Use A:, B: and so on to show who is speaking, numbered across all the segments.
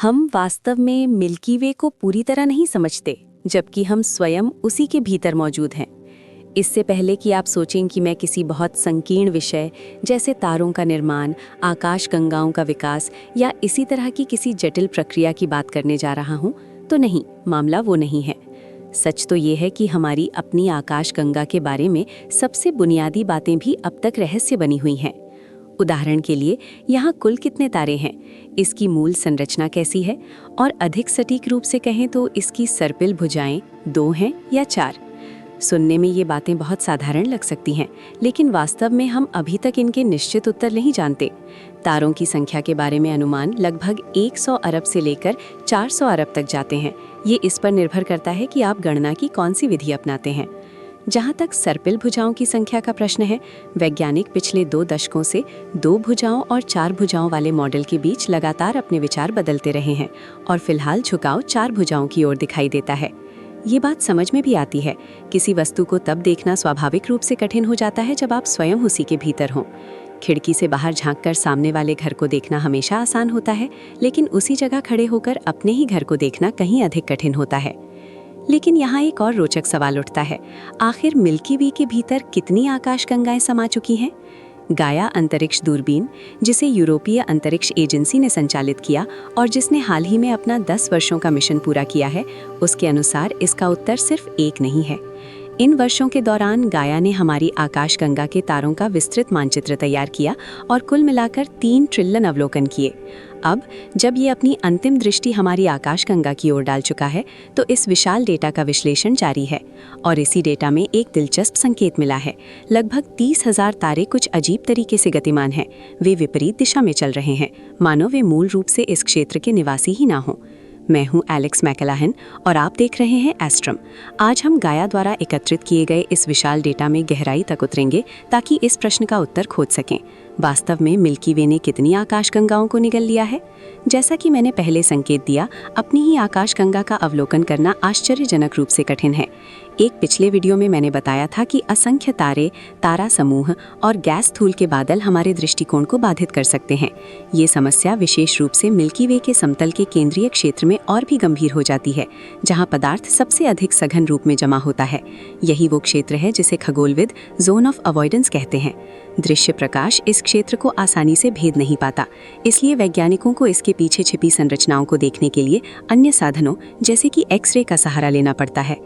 A: हम वास्तव में मिल्की वे को पूरी तरह नहीं समझते, जबकि हम स्वयं उसी के भीतर मौजूद हैं। इससे पहले कि आप सोचें कि मैं किसी बहुत संकीर्ण विषय जैसे तारों का निर्माण, आकाश गंगाओं का विकास या इसी तरह की किसी जटिल प्रक्रिया की बात करने जा रहा हूं, तो नहीं, मामला वो नहीं है। सच तो ये है कि हमारी अपनी आकाश गंगा के बारे में सबसे बुनियादी बातें भी अब तक रहस्य बनी हुई हैं। उदाहरण के लिए, यहाँ कुल कितने तारे हैं, इसकी मूल संरचना कैसी है, और अधिक सटीक रूप से कहें तो इसकी सर्पिल भुजाएं 2 हैं या 4। सुनने में ये बातें बहुत साधारण लग सकती हैं, लेकिन वास्तव में हम अभी तक इनके निश्चित उत्तर नहीं जानते। तारों की संख्या के बारे में अनुमान लगभग 100 अरब से लेकर 400 अरब तक जाते हैं। ये इस पर निर्भर करता है कि आप गणना की कौन सी विधि अपनाते हैं। जहाँ तक सर्पिल भुजाओं की संख्या का प्रश्न है, वैज्ञानिक पिछले 2 दशकों से 2 भुजाओं और 4 भुजाओं वाले मॉडल के बीच लगातार अपने विचार बदलते रहे हैं, और फिलहाल झुकाव 4 भुजाओं की ओर दिखाई देता है। ये बात समझ में भी आती है। किसी वस्तु को तब देखना स्वाभाविक रूप से कठिन हो जाता है जब आप स्वयं उसी के भीतर हों। खिड़की से बाहर झांककर सामने वाले घर को देखना हमेशा आसान होता है, लेकिन उसी जगह खड़े होकर अपने ही घर को देखना कहीं अधिक कठिन होता है। लेकिन यहाँ एक और रोचक सवाल उठता है, आखिर मिल्की वे के भीतर कितनी आकाशगंगाएं समा चुकी हैं? गाया अंतरिक्ष दूरबीन, जिसे यूरोपीय अंतरिक्ष एजेंसी ने संचालित किया और जिसने हाल ही में अपना 10 वर्षों का मिशन पूरा किया है, उसके अनुसार इसका उत्तर सिर्फ एक नहीं है। इन वर्षों के दौरान गाया ने हमारी आकाशगंगा के तारों का विस्तृत मानचित्र तैयार किया और कुल मिलाकर 3 ट्रिलियन अवलोकन किए। अब जब ये अपनी अंतिम दृष्टि हमारी आकाशगंगा की ओर डाल चुका है, तो इस विशाल डेटा का विश्लेषण जारी है, और इसी डेटा में एक दिलचस्प संकेत मिला है। लगभग 30,000 तारे कुछ अजीब तरीके से गतिमान हैं। वे विपरीत दिशा में चल रहे हैं, मानो वे मूल रूप से इस क्षेत्र के निवासी ही ना हों। मैं हूं एलेक्स मैकलाहन और आप देख रहे हैं एस्ट्रम। आज हम गाया द्वारा एकत्रित किए गए इस विशाल डेटा में गहराई तक उतरेंगे ताकि इस प्रश्न का उत्तर खोज सकें, वास्तव में मिल्की वे ने कितनी आकाशगंगाओं को निगल लिया है। जैसा कि मैंने पहले संकेत दिया, अपनी ही आकाशगंगा का अवलोकन करना आश्चर्यजनक रूप से कठिन है। एक पिछले वीडियो में मैंने बताया था कि असंख्य तारे, तारा समूह और गैस धूल के बादल हमारे दृष्टिकोण को बाधित कर सकते हैं। ये समस्या विशेष रूप से मिल्की वे के समतल के केंद्रीय क्षेत्र में और भी गंभीर हो जाती है, जहां पदार्थ सबसे अधिक सघन रूप में जमा होता है। यही वो क्षेत्र है जिसे खगोलविद जोन ऑफ अवॉइडेंस कहते हैं। दृश्य प्रकाश इस क्षेत्र को आसानी से भेद नहीं पाता, इसलिए वैज्ञानिकों को इसके पीछे छिपी संरचनाओं को देखने के लिए अन्य साधनों जैसे कि एक्सरे का सहारा लेना पड़ता है।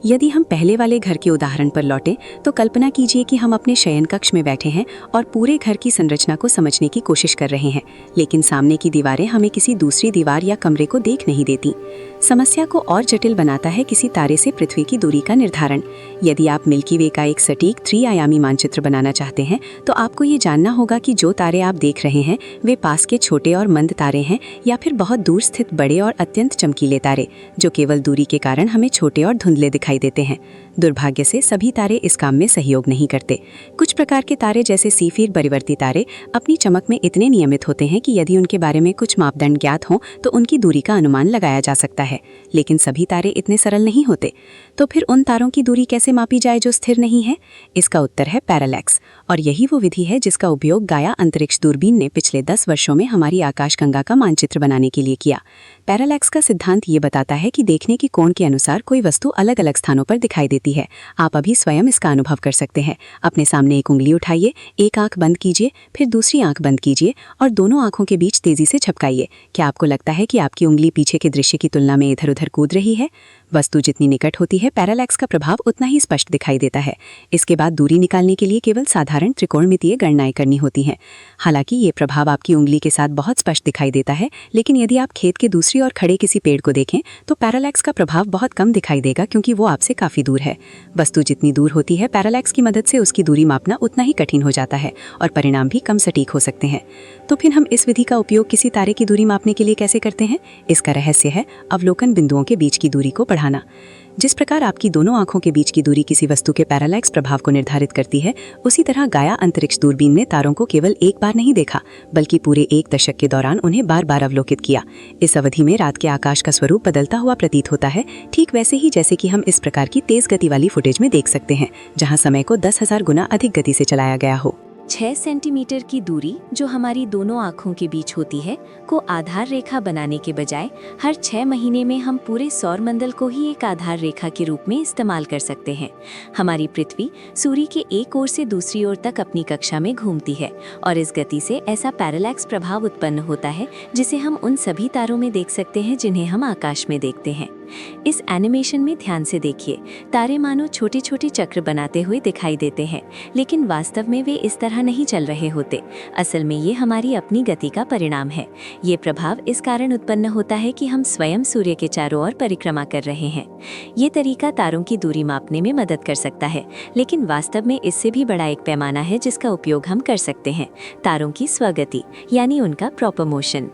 A: यदि हम पहले वाले घर के उदाहरण पर लौटें, तो कल्पना कीजिए कि हम अपने शयन कक्ष में बैठे हैं और पूरे घर की संरचना को समझने की कोशिश कर रहे हैं, लेकिन सामने की दीवारें हमें किसी दूसरी दीवार या कमरे को देख नहीं देती। समस्या को और जटिल बनाता है किसी तारे से पृथ्वी की दूरी का निर्धारण। यदि आप मिल्की वे का एक सटीक 3 आयामी मानचित्र बनाना चाहते हैं, तो आपको ये जानना होगा कि जो तारे आप देख रहे हैं वे पास के छोटे और मंद तारे हैं या फिर बहुत दूर स्थित बड़े और अत्यंत चमकीले तारे, जो केवल दूरी के कारण हमें छोटे और धुंधले दिखाई देते हैं। दुर्भाग्य से सभी तारे इस काम में सहयोग नहीं करते। कुछ प्रकार के तारे जैसे सीफीर परिवर्ती तारे अपनी चमक में इतने नियमित होते हैं कि यदि उनके बारे में कुछ मापदंड ज्ञात हों तो उनकी दूरी का अनुमान लगाया जा सकता है, लेकिन सभी तारे इतने सरल नहीं होते। तो फिर उन तारों की दूरी कैसे मापी जाए जो स्थिर नहीं है? इसका उत्तर है पैरालैक्स, और यही वो विधि है जिसका उपयोग गाया अंतरिक्ष दूरबीन ने पिछले 10 वर्षों में हमारी आकाशगंगा का मानचित्र बनाने के लिए किया। पैरालैक्स का सिद्धांत ये बताता है कि देखने के कोण के अनुसार कोई वस्तु अलग अलग स्थानों पर दिखाई देती है। आप अभी स्वयं इसका अनुभव कर सकते हैं। अपने सामने एक उंगली उठाइए, एक आंख बंद कीजिए, फिर दूसरी आंख बंद कीजिए और दोनों आंखों के बीच तेजी से झपकाइए। क्या आपको लगता है कि आपकी उंगली पीछे के दृश्य की तुलना में इधर उधर कूद रही है? वस्तु जितनी निकट होती है, पैरालैक्स का प्रभाव उतना ही स्पष्ट दिखाई देता है। इसके बाद दूरी निकालने के लिए केवल साधारण त्रिकोणमितीय गणनाएं करनी होती हैं। हालांकि ये प्रभाव आपकी उंगली के साथ बहुत स्पष्ट दिखाई देता है, लेकिन यदि आप खेत के दूसरी ओर खड़े किसी पेड़ को देखें तो पैरालैक्स का प्रभाव बहुत कम दिखाई देगा, क्योंकि वो आपसे काफी दूर है। वस्तु जितनी दूर होती है, पैरालैक्स की मदद से उसकी दूरी मापना उतना ही कठिन हो जाता है और परिणाम भी कम सटीक हो सकते हैं। तो फिर हम इस विधि का उपयोग किसी तारे की दूरी मापने के लिए कैसे करते हैं? इसका रहस्य है अवलोकन बिंदुओं के बीच की दूरी को बढ़ाना। जिस प्रकार आपकी दोनों आंखों के बीच की दूरी किसी वस्तु के पैरालैक्स प्रभाव को निर्धारित करती है, उसी तरह गाया अंतरिक्ष दूरबीन ने तारों को केवल एक बार नहीं देखा, बल्कि पूरे 1 दशक के दौरान उन्हें बार बार अवलोकित किया। इस अवधि में रात के आकाश का स्वरूप बदलता हुआ प्रतीत होता है, ठीक वैसे ही जैसे कि हम इस प्रकार की तेज गति वाली फुटेज में देख सकते हैं, जहाँ समय को 10,000 गुना अधिक गति से चलाया गया हो। 6 सेंटीमीटर की दूरी जो हमारी दोनों आँखों के बीच होती है को आधार रेखा बनाने के बजाय हर 6 महीने में हम पूरे सौरमंडल को ही एक आधार रेखा के रूप में इस्तेमाल कर सकते हैं। हमारी पृथ्वी सूर्य के एक ओर से दूसरी ओर तक अपनी कक्षा में घूमती है और इस गति से ऐसा पैरालैक्स प्रभाव उत्पन्न होता है जिसे हम उन सभी तारों में देख सकते हैं जिन्हें हम आकाश में देखते हैं। इस एनिमेशन में ध्यान से देखिए, तारे मानो छोटे छोटे चक्र बनाते हुए दिखाई देते हैं, लेकिन वास्तव में वे इस तरह नहीं चल रहे होते। असल में ये हमारी अपनी गति का परिणाम है। ये प्रभाव इस कारण उत्पन्न होता है कि हम स्वयं सूर्य के चारों ओर परिक्रमा कर रहे हैं। ये तरीका तारों की दूरी मापने में मदद कर सकता है, लेकिन वास्तव में इससे भी बड़ा एक पैमाना है जिसका उपयोग हम कर सकते हैं, तारों की स्वगति यानी उनका प्रॉपर मोशन।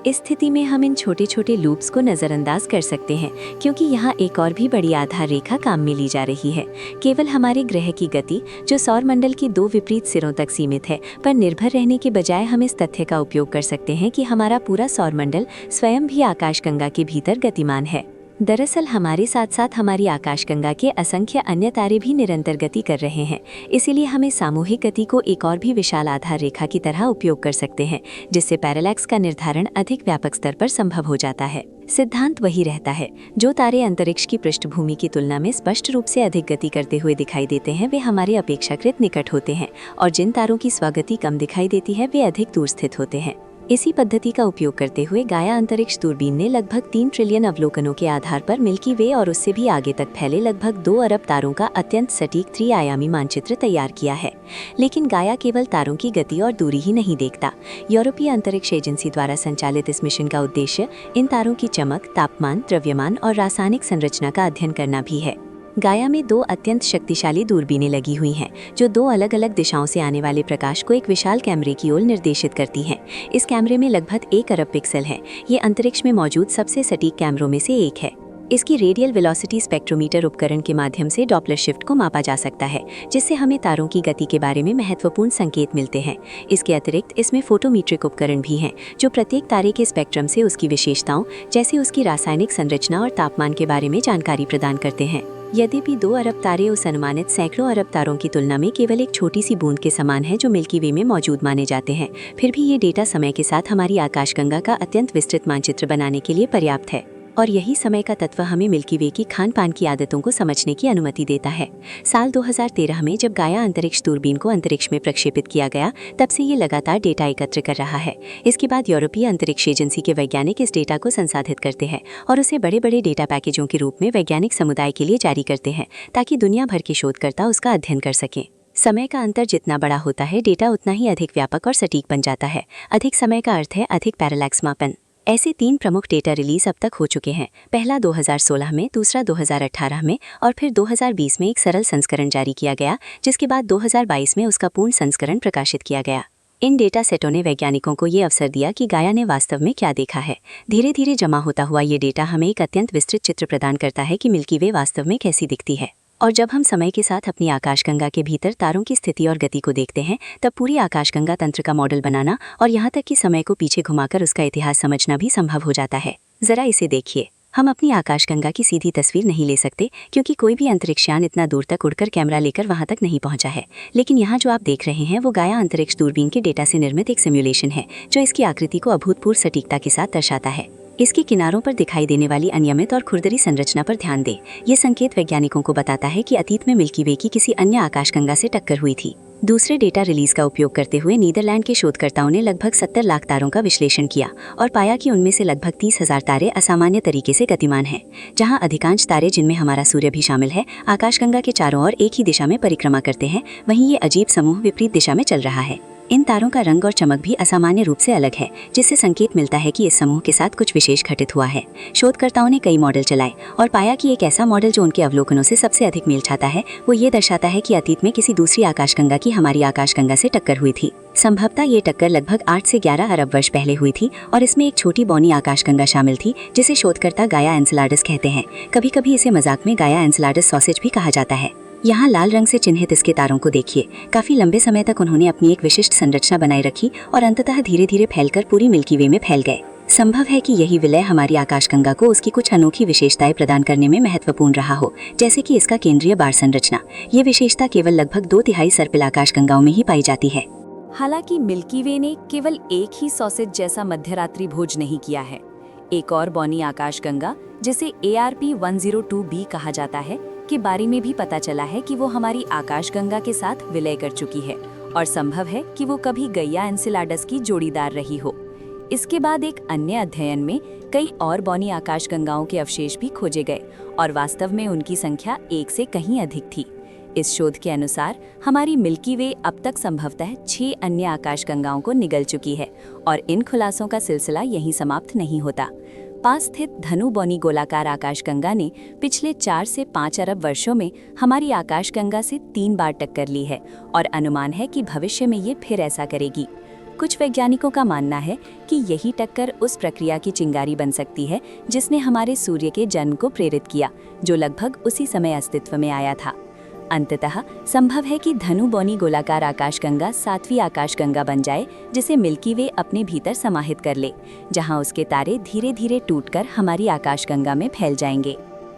A: इस स्थिति में हम इन छोटे छोटे लूप्स को नज़रअंदाज कर सकते हैं, क्योंकि यहाँ एक और भी बड़ी आधार रेखा काम में ली जा रही है। केवल हमारे ग्रह की गति, जो सौरमंडल की 2 विपरीत सिरों तक सीमित है, पर निर्भर रहने के बजाय हम इस तथ्य का उपयोग कर सकते हैं कि हमारा पूरा सौरमंडल स्वयं भी आकाशगंगा के भीतर गतिमान है। दरअसल हमारे साथ साथ हमारी आकाशगंगा के असंख्य अन्य तारे भी निरंतर गति कर रहे हैं, इसीलिए हमें सामूहिक गति को एक और भी विशाल आधार रेखा की तरह उपयोग कर सकते हैं, जिससे पैरालैक्स का निर्धारण अधिक व्यापक स्तर पर संभव हो जाता है। सिद्धांत वही रहता है, जो तारे अंतरिक्ष की पृष्ठभूमि की तुलना में स्पष्ट रूप से अधिक गति करते हुए दिखाई देते हैं वे हमारे अपेक्षाकृत निकट होते हैं, और जिन तारों की स्वगति कम दिखाई देती है वे अधिक दूर स्थित होते हैं। इसी पद्धति का उपयोग करते हुए गाया अंतरिक्ष दूरबीन ने लगभग 3 ट्रिलियन अवलोकनों के आधार पर मिल्की वे और उससे भी आगे तक फैले लगभग 2 अरब तारों का अत्यंत सटीक त्रि-आयामी मानचित्र तैयार किया है। लेकिन गाया केवल तारों की गति और दूरी ही नहीं देखता। यूरोपीय अंतरिक्ष एजेंसी द्वारा संचालित इस मिशन का उद्देश्य इन तारों की चमक, तापमान, द्रव्यमान और रासायनिक संरचना का अध्ययन करना भी है। गाया में 2 अत्यंत शक्तिशाली दूरबीनें लगी हुई हैं, जो 2 अलग-अलग दिशाओं से आने वाले प्रकाश को एक विशाल कैमरे की ओर निर्देशित करती हैं। इस कैमरे में लगभग 1 अरब पिक्सल हैं। ये अंतरिक्ष में मौजूद सबसे सटीक कैमरों में से एक है। इसकी रेडियल वेलोसिटी स्पेक्ट्रोमीटर उपकरण के माध्यम से डॉपलर शिफ्ट को मापा जा सकता है, जिससे हमें तारों की गति के बारे में महत्वपूर्ण संकेत मिलते हैं। इसके अतिरिक्त इसमें फोटोमीट्रिक उपकरण भी हैं, जो प्रत्येक तारे के स्पेक्ट्रम से उसकी विशेषताओं, जैसे उसकी रासायनिक संरचना और तापमान के बारे में जानकारी प्रदान करते हैं। यद्यपि 2 अरब तारे उस अनुमानित सैकड़ों अरब तारों की तुलना में केवल एक छोटी सी बूंद के समान है जो मिल्की वे में मौजूद माने जाते हैं, फिर भी ये डेटा समय के साथ हमारी आकाशगंगा का अत्यंत विस्तृत मानचित्र बनाने के लिए पर्याप्त है। और यही समय का तत्व हमें मिल्की वे की खान पान की आदतों को समझने की अनुमति देता है। साल 2013 में जब गाया अंतरिक्ष दूरबीन को अंतरिक्ष में प्रक्षेपित किया गया, तब से ये लगातार डेटा एकत्र कर रहा है। इसके बाद यूरोपीय अंतरिक्ष एजेंसी के वैज्ञानिक इस डेटा को संसाधित करते हैं और उसे बड़े बड़े डेटा पैकेजों के रूप में वैज्ञानिक समुदाय के लिए जारी करते हैं, ताकि दुनिया भर के शोधकर्ता उसका अध्ययन कर सकें। समय का अंतर जितना बड़ा होता है, डेटा उतना ही अधिक व्यापक और सटीक बन जाता है। अधिक समय का अर्थ है अधिक पैरालैक्स मापन। ऐसे 3 प्रमुख डेटा रिलीज अब तक हो चुके हैं। पहला 2016 में, दूसरा 2018 में और फिर 2020 में एक सरल संस्करण जारी किया गया, जिसके बाद 2022 में उसका पूर्ण संस्करण प्रकाशित किया गया। इन डेटा सेटों ने वैज्ञानिकों को ये अवसर दिया कि गाया ने वास्तव में क्या देखा है। धीरे धीरे जमा होता हुआ ये डेटा हमें एक अत्यंत विस्तृत चित्र प्रदान करता है कि मिल्की वे वास्तव में कैसी दिखती है। और जब हम समय के साथ अपनी आकाशगंगा के भीतर तारों की स्थिति और गति को देखते हैं, तब पूरी आकाशगंगा तंत्र का मॉडल बनाना और यहाँ तक कि समय को पीछे घुमाकर उसका इतिहास समझना भी संभव हो जाता है। जरा इसे देखिए। हम अपनी आकाशगंगा की सीधी तस्वीर नहीं ले सकते, क्योंकि कोई भी अंतरिक्षयान इतना दूर तक उड़कर कैमरा लेकर वहां तक नहीं पहुंचा है। लेकिन यहाँ जो आप देख रहे हैं वो गाया अंतरिक्ष दूरबीन के डेटा से निर्मित एक सिमुलेशन है, जो इसकी आकृति को अभूतपूर्व सटीकता के साथ दर्शाता है। इसके किनारों पर दिखाई देने वाली अनियमित और खुरदरी संरचना पर ध्यान दें। ये संकेत वैज्ञानिकों को बताता है कि अतीत में मिल्की वे की किसी अन्य आकाशगंगा से टक्कर हुई थी। दूसरे डेटा रिलीज का उपयोग करते हुए नीदरलैंड के शोधकर्ताओं ने लगभग 70 लाख तारों का विश्लेषण किया और पाया कि उनमें से लगभग 30,000 तारे असामान्य तरीके से गतिमान हैं। जहां अधिकांश तारे, जिनमें हमारा सूर्य भी शामिल है, आकाशगंगा के चारों ओर एक ही दिशा में परिक्रमा करते हैं, वहीं ये अजीब समूह विपरीत दिशा में चल रहा है। इन तारों का रंग और चमक भी असामान्य रूप से अलग है, जिससे संकेत मिलता है कि इस समूह के साथ कुछ विशेष घटित हुआ है। शोधकर्ताओं ने कई मॉडल चलाए और पाया कि एक ऐसा मॉडल जो उनके अवलोकनों से सबसे अधिक मेल खाता है, वो ये दर्शाता है कि अतीत में किसी दूसरी आकाशगंगा की हमारी आकाशगंगा से टक्कर हुई थी। संभवतः ये टक्कर लगभग 8 से 11 अरब वर्ष पहले हुई थी और इसमें एक छोटी बौनी आकाशगंगा शामिल थी, जिसे शोधकर्ता गाया एन्सेलाडस कहते हैं। कभी कभी इसे मजाक में गाया एन्सेलाडस सॉसेज भी कहा जाता है। यहाँ लाल रंग से चिन्हित इसके तारों को देखिए। काफी लंबे समय तक उन्होंने अपनी एक विशिष्ट संरचना बनाए रखी और अंततः धीरे धीरे फैलकर पूरी मिल्की वे में फैल गए। संभव है कि यही विलय हमारी आकाशगंगा को उसकी कुछ अनोखी विशेषताएं प्रदान करने में महत्वपूर्ण रहा हो, जैसे कि इसका केंद्रीय बार संरचना। ये विशेषता केवल लगभग 2/3 सर्पिल आकाशगंगाओं में ही पाई जाती है। हालांकि मिल्की वे ने केवल एक ही सॉसेज जैसा मध्यरात्रि भोज नहीं किया है। एक और बौनी आकाशगंगा, जिसे ARP-102b कहा जाता है, के बारे में भी पता चला है कि वो हमारी आकाशगंगा के साथ विलय कर चुकी है और संभव है कि वो कभी गैया एनसेलाडस की जोड़ीदार रही हो। इसके बाद एक अन्य अध्ययन में कई और बौनी आकाशगंगाओं के अवशेष भी खोजे गए और वास्तव में उनकी संख्या 1 से कहीं अधिक थी। इस शोध के अनुसार हमारी मिल्की वे अब तक संभवतः 6 अन्य आकाशगंगाओं को निगल चुकी है और इन खुलासों का सिलसिला यहीं समाप्त नहीं होता। पास स्थित धनु बौनी गोलाकार आकाशगंगा ने पिछले 4 से 5 अरब वर्षों में हमारी आकाशगंगा से 3 बार टक्कर ली है और अनुमान है कि भविष्य में ये फिर ऐसा करेगी। कुछ वैज्ञानिकों का मानना है कि यही टक्कर उस प्रक्रिया की चिंगारी बन सकती है जिसने हमारे सूर्य के जन्म को प्रेरित किया, जो लगभग उसी समय अस्तित्व में आया था। अंततः संभव है कि धनु बौनी गोलाकार आकाशगंगा 7वीं आकाशगंगा बन जाए, जिसे मिल्की वे अपने भीतर समाहित कर ले, जहां उसके तारे धीरे धीरे टूटकर हमारी आकाशगंगा में फैल जाएंगे।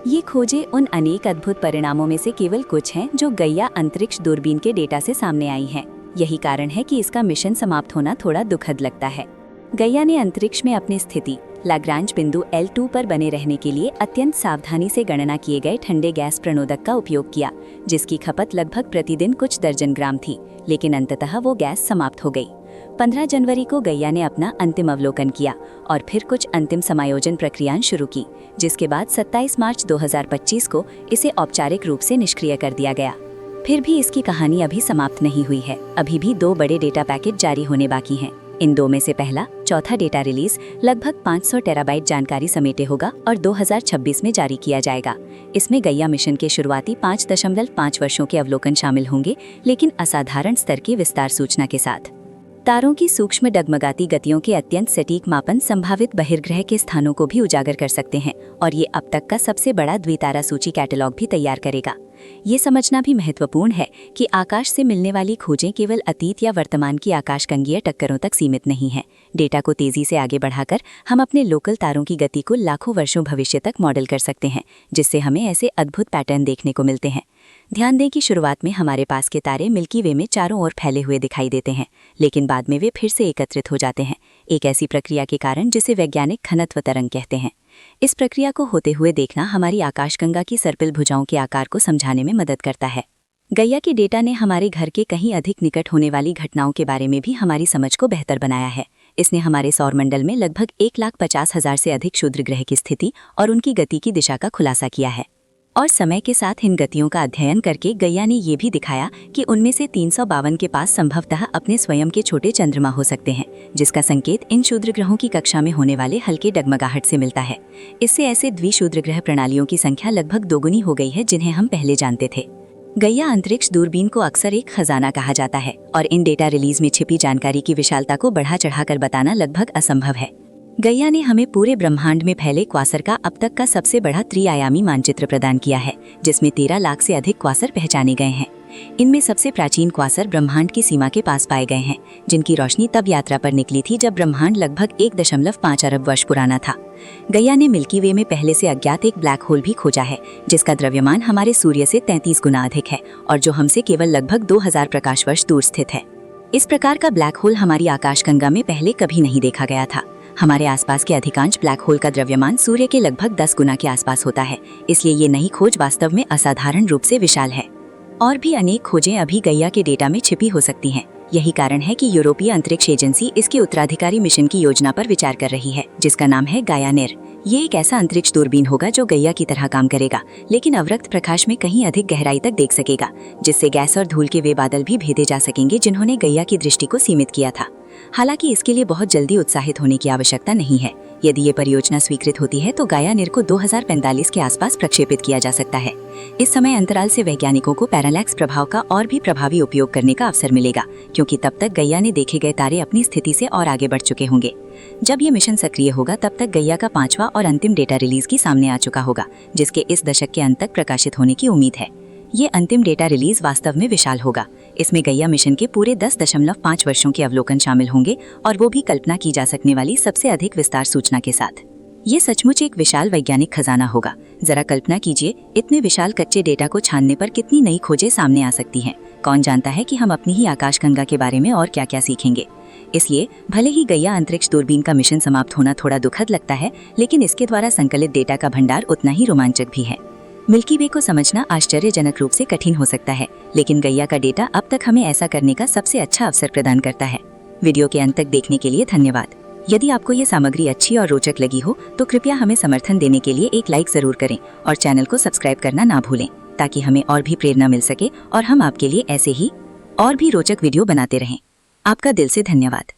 A: ये खोजें उन अनेक अद्भुत परिणामों में से केवल कुछ हैं जो गैया अंतरिक्ष दूरबीन के डेटा से सामने आई हैं। यही कारण है कि इसका मिशन समाप्त होना थोड़ा दुखद लगता है। गैया ने अंतरिक्ष में अपनी स्थिति लाग्रांज बिंदु L2 पर बने रहने के लिए अत्यंत सावधानी से गणना किए गए ठंडे गैस प्रणोदक का उपयोग किया, जिसकी खपत लगभग प्रतिदिन कुछ दर्जन ग्राम थी, लेकिन अंततः वो गैस समाप्त हो गई। 15 जनवरी को गैया ने अपना अंतिम अवलोकन किया और फिर कुछ अंतिम समायोजन प्रक्रियाएं शुरू की, जिसके बाद 27 मार्च 2025 को इसे औपचारिक रूप से निष्क्रिय कर दिया गया। फिर भी इसकी कहानी अभी समाप्त नहीं हुई है। अभी भी 2 बड़े डेटा पैकेट जारी होने बाकी हैं। इन 2 में से पहला, चौथा डेटा रिलीज लगभग 500 टेराबाइट जानकारी समेटे होगा और 2026 में जारी किया जाएगा। इसमें गैया मिशन के शुरुआती 5.5 वर्षों के अवलोकन शामिल होंगे, लेकिन असाधारण स्तर की विस्तार सूचना के साथ। तारों की सूक्ष्म डगमगाती गतियों के अत्यंत सटीक मापन संभावित बहिर्ग्रह के स्थानों को भी उजागर कर सकते हैं और ये अब तक का सबसे बड़ा द्वितारा सूची कैटलॉग भी तैयार करेगा। ये समझना भी महत्वपूर्ण है कि आकाश से मिलने वाली खोजें केवल अतीत या वर्तमान की आकाशगंगीय टक्करों तक सीमित नहीं हैं। डेटा को तेजी से आगे बढ़ाकर हम अपने लोकल तारों की गति को लाखों वर्षों भविष्य तक मॉडल कर सकते हैं, जिससे हमें ऐसे अद्भुत पैटर्न देखने को मिलते हैं। ध्यान दें कि शुरुआत में हमारे पास के तारे मिल्की वे में चारों ओर फैले हुए दिखाई देते हैं, लेकिन बाद में वे फिर से एकत्रित हो जाते हैं, एक ऐसी प्रक्रिया के कारण जिसे वैज्ञानिक घनत्व तरंग कहते हैं। इस प्रक्रिया को होते हुए देखना हमारी आकाशगंगा की सर्पिल भुजाओं के आकार को समझाने में मदद करता है। गैया के डेटा ने हमारे घर के कहीं अधिक निकट होने वाली घटनाओं के बारे में भी हमारी समझ को बेहतर बनाया है। इसने हमारे सौरमंडल में लगभग 1,50,000 से अधिक क्षुद्र ग्रह की स्थिति और उनकी गति की दिशा का खुलासा किया है। और समय के साथ इन गतियों का अध्ययन करके गैया ने ये भी दिखाया कि उनमें से 352 के पास संभवतः अपने स्वयं के छोटे चंद्रमा हो सकते हैं, जिसका संकेत इन क्षुद्र ग्रहों की कक्षा में होने वाले हल्के डगमगाहट से मिलता है। इससे ऐसे द्विक्षुद्र ग्रह प्रणालियों की संख्या लगभग दोगुनी हो गई है जिन्हें हम पहले जानते थे। गैया अंतरिक्ष दूरबीन को अक्सर एक खजाना कहा जाता है और इन डेटा रिलीज में छिपी जानकारी की विशालता को बढ़ा चढ़ाकर बताना लगभग असंभव है। गैया ने हमें पूरे ब्रह्मांड में फैले क्वासर का अब तक का सबसे बड़ा त्रिआयामी मानचित्र प्रदान किया है, जिसमें 13 लाख से अधिक क्वासर पहचाने गए हैं। इनमें सबसे प्राचीन क्वासर ब्रह्मांड की सीमा के पास पाए गए हैं, जिनकी रोशनी तब यात्रा पर निकली थी जब ब्रह्मांड लगभग 1.5 अरब वर्ष पुराना था। गैया ने मिल्की वे में पहले से अज्ञात एक ब्लैक होल भी खोजा है, जिसका द्रव्यमान हमारे सूर्य से 33 गुना अधिक है और जो हमसे केवल लगभग 2000 प्रकाश वर्ष दूर स्थित है। इस प्रकार का ब्लैक होल हमारी आकाशगंगा में पहले कभी नहीं देखा गया था। हमारे आसपास के अधिकांश ब्लैक होल का द्रव्यमान सूर्य के लगभग 10 गुना के आसपास होता है, इसलिए ये नई खोज वास्तव में असाधारण रूप से विशाल है। और भी अनेक खोजें अभी गैया के डेटा में छिपी हो सकती हैं। यही कारण है कि यूरोपीय अंतरिक्ष एजेंसी इसके उत्तराधिकारी मिशन की योजना पर विचार कर रही है, जिसका नाम है गायानेर। ये एक ऐसा अंतरिक्ष दूरबीन होगा जो गैया की तरह काम करेगा, लेकिन अवरक्त प्रकाश में कहीं अधिक गहराई तक देख सकेगा, जिससे गैस और धूल के वे बादल भी भेदे जा सकेंगे जिन्होंने गैया की दृष्टि को सीमित किया था। हालांकि इसके लिए बहुत जल्दी उत्साहित होने की आवश्यकता नहीं है। यदि ये परियोजना स्वीकृत होती है तो गायानेर को 2045 के आसपास प्रक्षेपित किया जा सकता है। इस समय अंतराल से वैज्ञानिकों को पैरालैक्स प्रभाव का और भी प्रभावी उपयोग करने का अवसर मिलेगा, क्योंकि तब तक गैया ने देखे गए तारे अपनी स्थिति से और आगे बढ़ चुके होंगे। जब ये मिशन सक्रिय होगा तब तक गैया का 5वां और अंतिम डेटा रिलीज की सामने आ चुका होगा, जिसके इस दशक के अंत तक प्रकाशित होने की उम्मीद है। ये अंतिम डेटा रिलीज वास्तव में विशाल होगा। इसमें गैया मिशन के पूरे 10.5 वर्षों के अवलोकन शामिल होंगे और वो भी कल्पना की जा सकने वाली सबसे अधिक विस्तार सूचना के साथ।
B: ये सचमुच एक विशाल वैज्ञानिक खजाना होगा। जरा कल्पना कीजिए, इतने विशाल कच्चे डेटा को छानने पर कितनी नई खोजें सामने आ सकती हैं। कौन जानता है कि हम अपनी ही आकाशगंगा के बारे में और क्या क्या सीखेंगे। इसलिए भले ही गैया अंतरिक्ष दूरबीन का मिशन समाप्त होना थोड़ा दुखद लगता है, लेकिन इसके द्वारा संकलित डेटा का भंडार उतना ही रोमांचक भी है। मिल्की वे को समझना आश्चर्यजनक रूप से कठिन हो सकता है, लेकिन गैया का डेटा अब तक हमें ऐसा करने का सबसे अच्छा अवसर प्रदान करता है। वीडियो के अंत तक देखने के लिए धन्यवाद। यदि आपको ये सामग्री अच्छी और रोचक लगी हो तो कृपया हमें समर्थन देने के लिए एक लाइक जरूर करें और चैनल को सब्सक्राइब करना ना भूलें, ताकि हमें और भी प्रेरणा मिल सके और हम आपके लिए ऐसे ही और भी रोचक वीडियो बनाते रहें। आपका दिल से धन्यवाद।